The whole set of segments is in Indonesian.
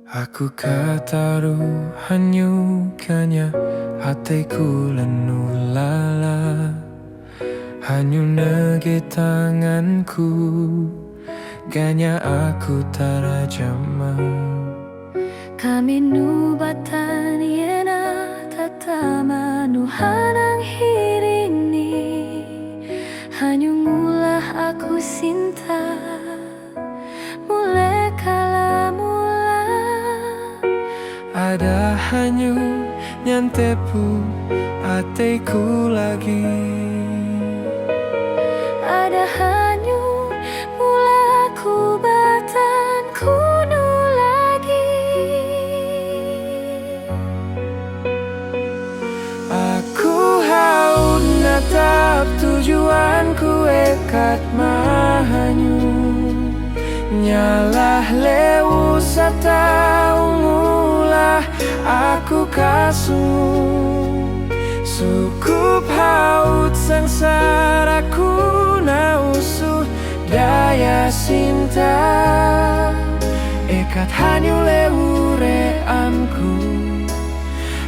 Aku kataru hanyukannya hatiku lenulala. Hanyu nege tanganku ganya aku tarajama. Kami nubatan yena tatama nuhanang hirini. Hanyu ngulah aku sinta mulai kala mula. Ada hanyu nyantepu hatiku lagi. Ada hanyu mula ku batan kuno lagi. Aku haud natap tujuanku ekat mahanyu. Nyalah lewu sata ungulah aku kasung. Sukup haud sengsaraku nausuh daya cinta. Ekat hanyu lewu reanku,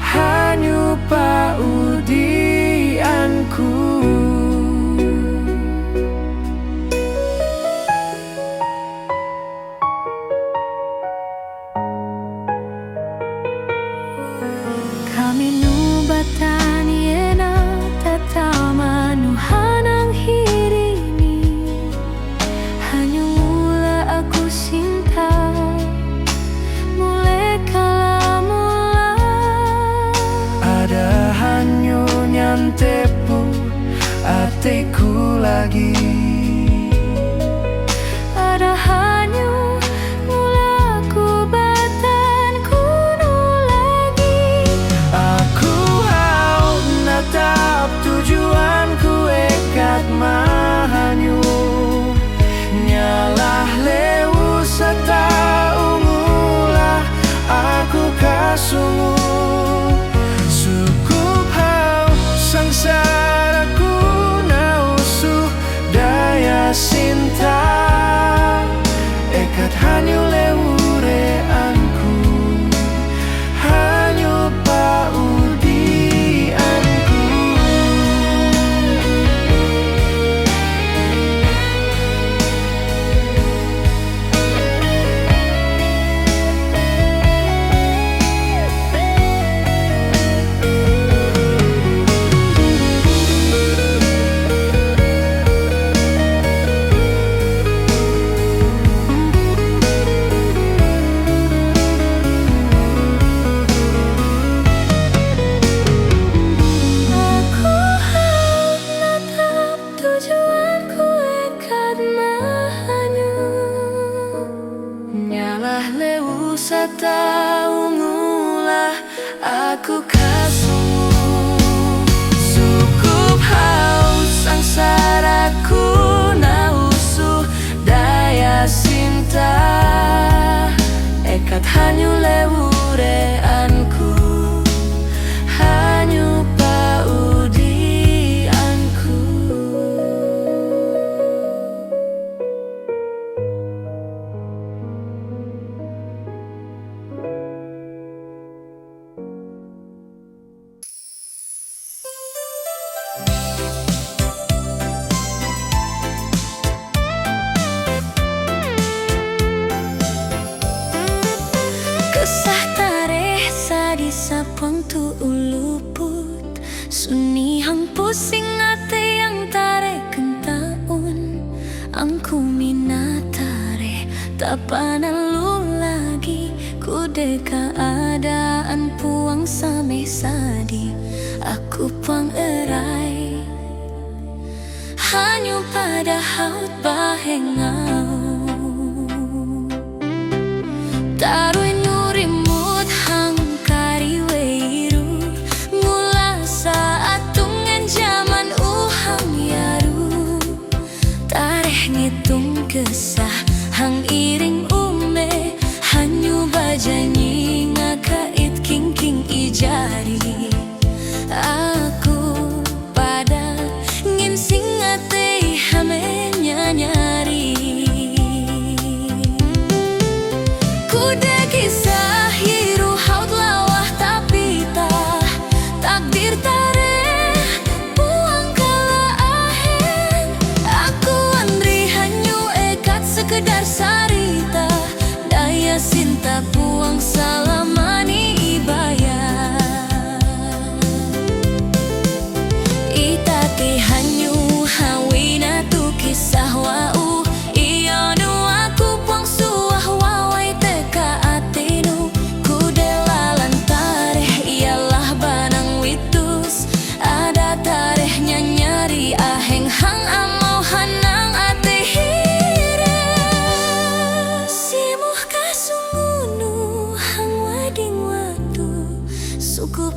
hanyu paudianku. Kami nubatan yena tatama nuhanang hirini. Hanyu mula aku cinta mulai kala mula. Ada hanyu nyantepu hatiku lagi. Ada hanyu mula ku batan kuno lagi. Aku haud natap tujuanku ekat mahanyu. Nyalah lewu sata ungulah aku kasungu. Sukup haud sengsaraku nausuh daya cinta. Ekat hanyu lewu reanku, hanyu paudianku. Aku haud natap tujuanku ekat mahanyu. Nyalah lewu sata ungulah aku kasungu. Sukup haus sengsaraku nausuh daya cinta. Ekat hanyu lewu reanku, hanyu paudianku. Kesah tareh sadi sapang tu uluput. Suni hang pusing ate yang tare kentaun. Angku minatare tak panalu lagi. Kude keadaan puang same sadi. Aku puang erai hanyu pada haut bahengau. Tarui nurimut hang kari weiru. Mula saat tungen zaman uhang yaru. Tareh ngitung kesah hang iring ume. Hanyu bajanyi ngakait king ijari. Aku pada ngin singate hamenya nyari. Ku kisah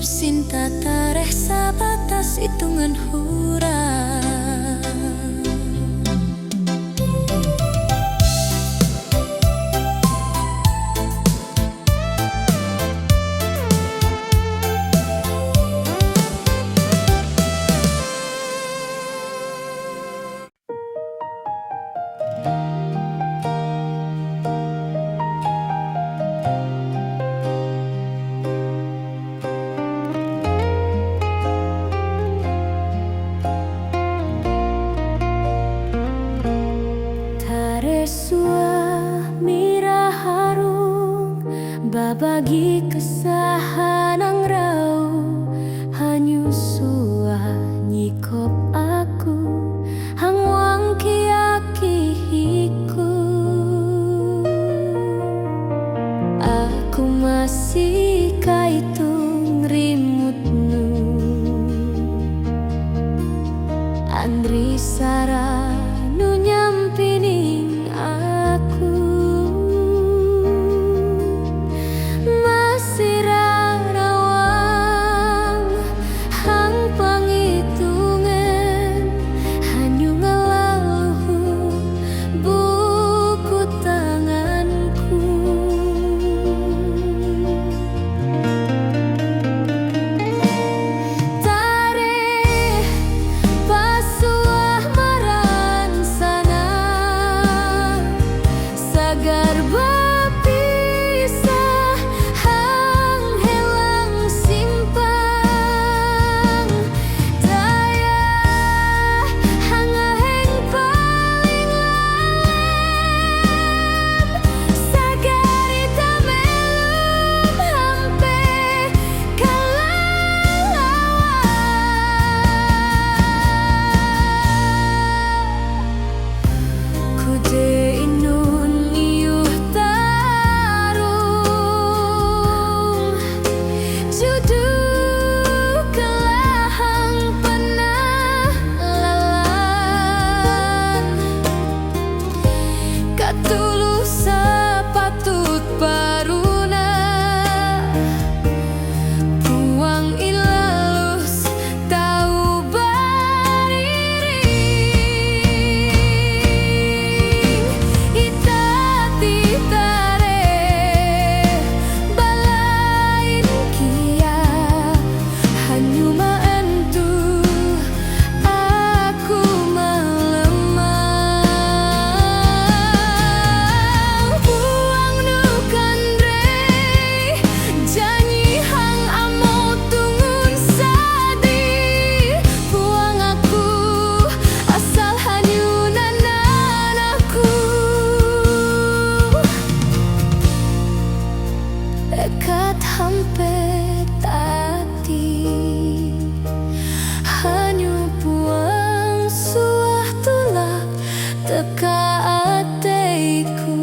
cinta tareh sabatas hitungan hura. Taresua mira harung babagi kesahanang rau hanyu sua nyikop aku hangwang kiakihiku. Aku masih kaitung rimutnu Andri Sara nu nyampining aku masih rarawang hang pangitungan hanyu ngalaluhu buku tanganku. Tareh pasuah maransana sagar bapisah hang helang simpang daya hangaheng paling lam sagari tamelum hampe kalalawan. Kude inun iuh tarung judu kelahang pernah lalan katulus sepatut paruna buang ilalus tau bariring itati tareh balain kia hanyu maentu aku melemah buang nukan rei janji hang amo tungun sadi buang aku asal hanyu nanan aku dekat hampir tati hanyu buang suah tulak teka ateku.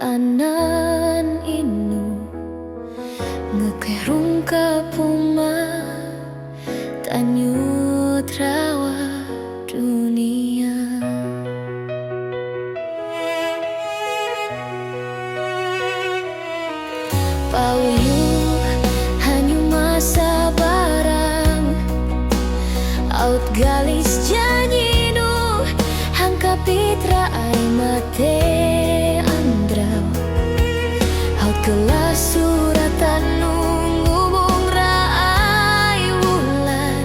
anan inu ngekerung kapuma tanyu trawa dunia. Pauyu hanyu masa barang out galis janyi nu hangka pitra ai mate andrau out kelas suratan nu ngumung raai wulan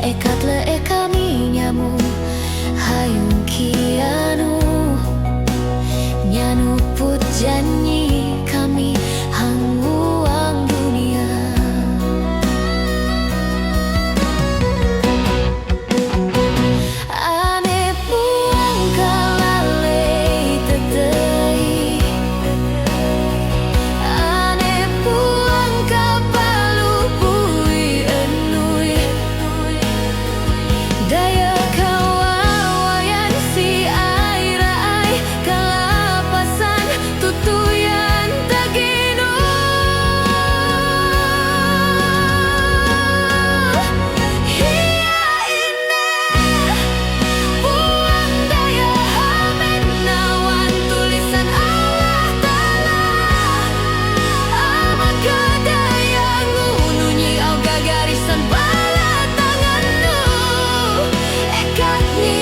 ekat le ekami nyamu hayung kianu nyanu put janyi kami hanguang dunia. Ane puang kalalei tetei, ane puang kapalu pui enui, daya kawawayan si aira ai kalapasan tutuyan tagino. Hiya ine puang daya hamen nawan tulisan Allah Ta'ala ama kadaya ngununyi au gagarisan bala tanganmu ekat ni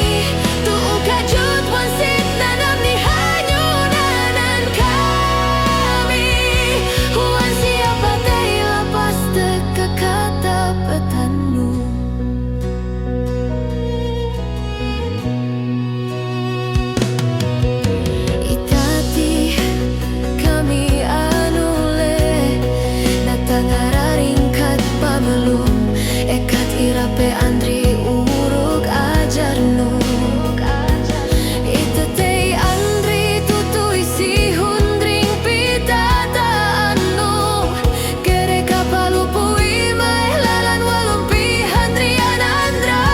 tu'u kajut wansit nanam ni hanyunanan kami huan siapa tei lepas teka kata petanmu. Itati kami anule natangararingkat pabelum ekat irape andri uruk ajarnu. Itatei andri tutui si hundring pitataannu kere kapalu pui mai lalan walumpi handrian andra.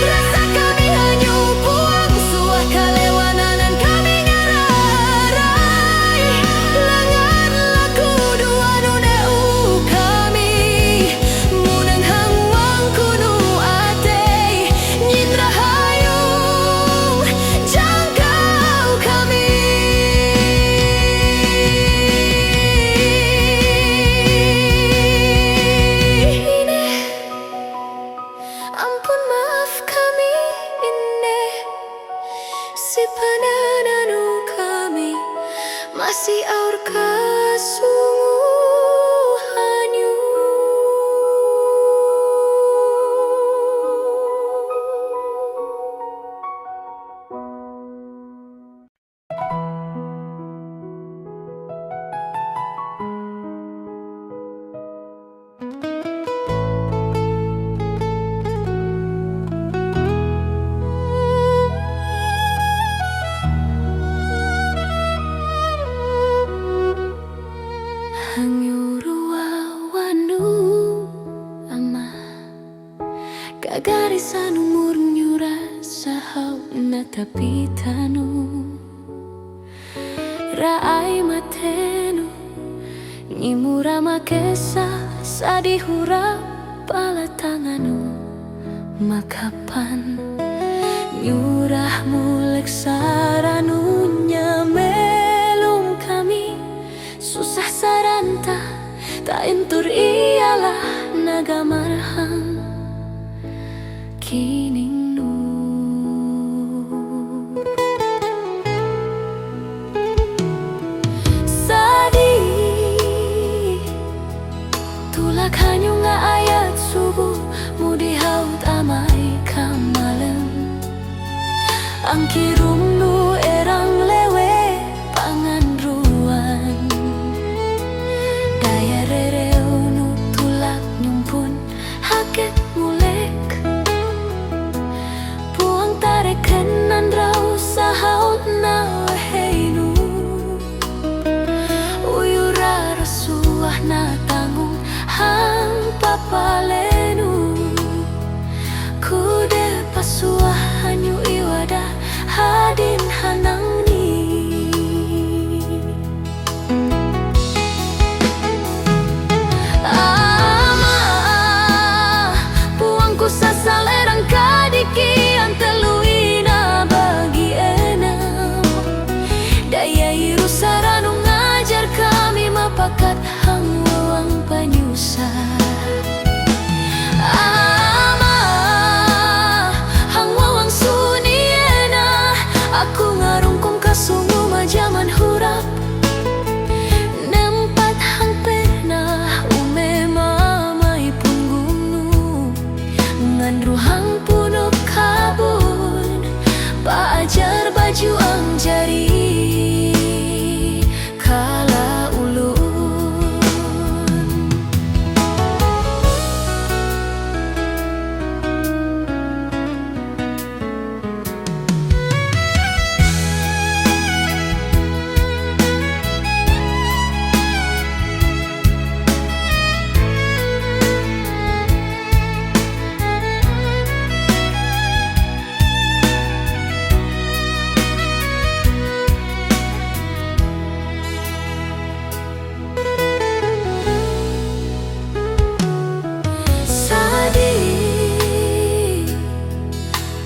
Rasa kami hanyu puang suah kalewananan kami ngararai langan laku dua nuneu kami munang hangwang kunu atei nyin rahayung jangkau kami. Ine ampun maaf kami ini si panananu kami masih aur kasungguhanyu. Hanyuruawanu ama kagarisan umur nyura sahau natapitanu raai matenu nyimura makesa sadihura pala tanganu makapan nyurah mulek saranu nyamelum kami susah saranta tak entur ialah naga marhang kining nu sadi tulak hanyu nga ayat subuh mudi haut amai kamalem angkirum nu erang lewe pangan ruan daya rereu nu tulak nyumpun haket mulek salerang kadiki anteluina bagi enam daya iru saranu ngajar kami mapakat hang wawang panyusa ama hang wawang suniena aku ngarungkung kasungu majaman hurap nempat hang pernah ume mamai punggungnu ngandru hang punuk kabun paajar baju ang jari kala ulun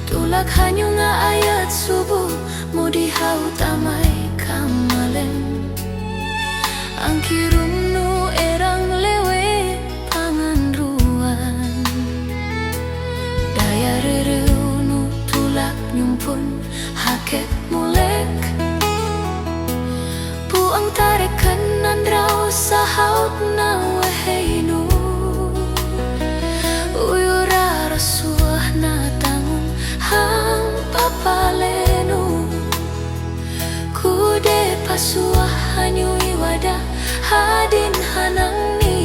tulak hanyo nga ayat subuh mudi hau tamay kamalem ang kirumnu erang lewe panganruan daya rereunu tulak nyumpun hakek mulek puang tarekan nandraw sahaut na waheinu uyura rasuah na tangun hang papalenu kude pasuah hanyu iwada hadin hanang ni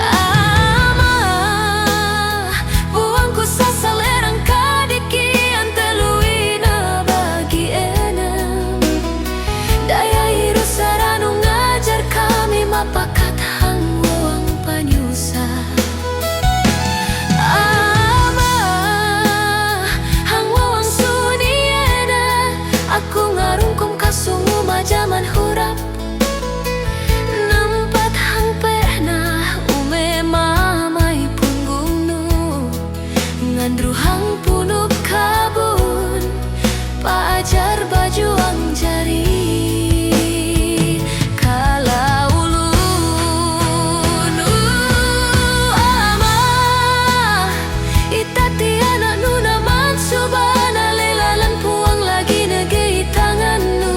ama buangku sasalerang kadiki anteluina bagi enam daya iru saranu ngajar kami mapakat hang wawang panyusa ama hang wawang suniena aku ngarungkum kasungu majaman hurap nempat hang pernah ume mamai punggungnu ngandru hang punuk kabun paajar baju ang jari kala ulun ama itatiana nuna mansubana lelalan puang lagi negei tangannu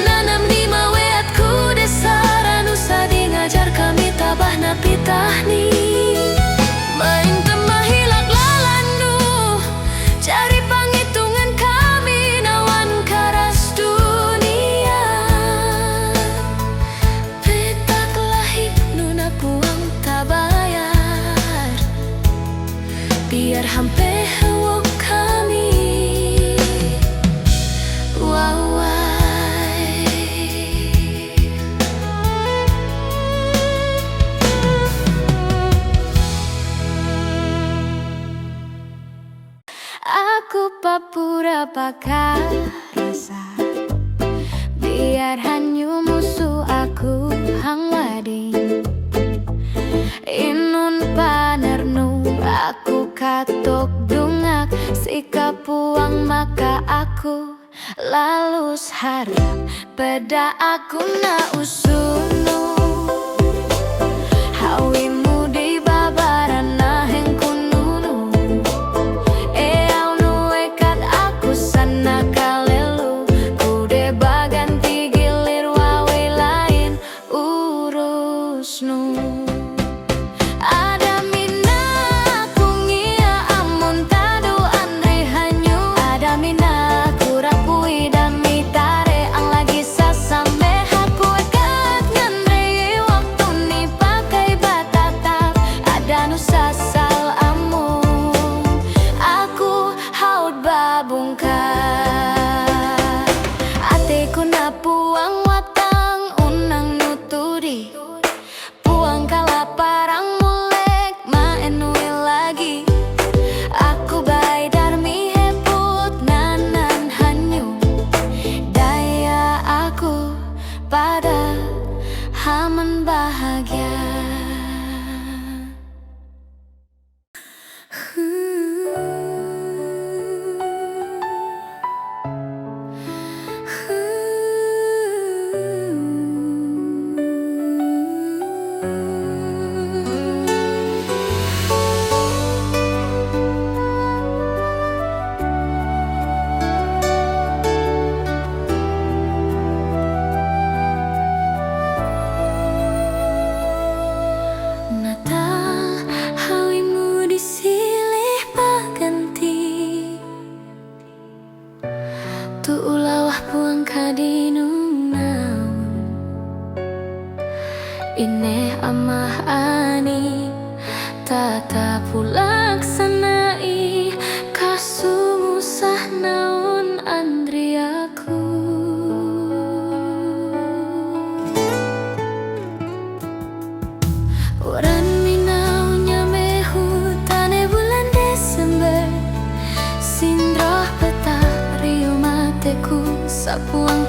nanam ni maweatku desaranu sadi ngajar kami tabah napitahni main temah hilak lalannu cari panghitungan kami nawan karas dunia petak lahik nuna puang tabayar biar hampe hewok kami wawai aku papura pakar rasa biar hanyu musuh aku hang wading inun panernu aku katok dungak sikap puang maka aku lalus harap pada aku na usunu hawimu di babaran naheng kununu eau nuekat aku sana kalelu kude baganti gilir wawe lain urusnu ada mina kungia amun tadu andre hanyu ada mina kurapui dami tare ang lagi sasame haku ekat ngandre waktu ni pakai batatap ada nu sasal amun aku haud babungkar ateku na puang watang unang nuturi puang Ine amah ani tata pulaksanai kasumusah naon Andriaku. Orang minau nyamehu tane bulan Desember, sindroh peta riu mateku sapuang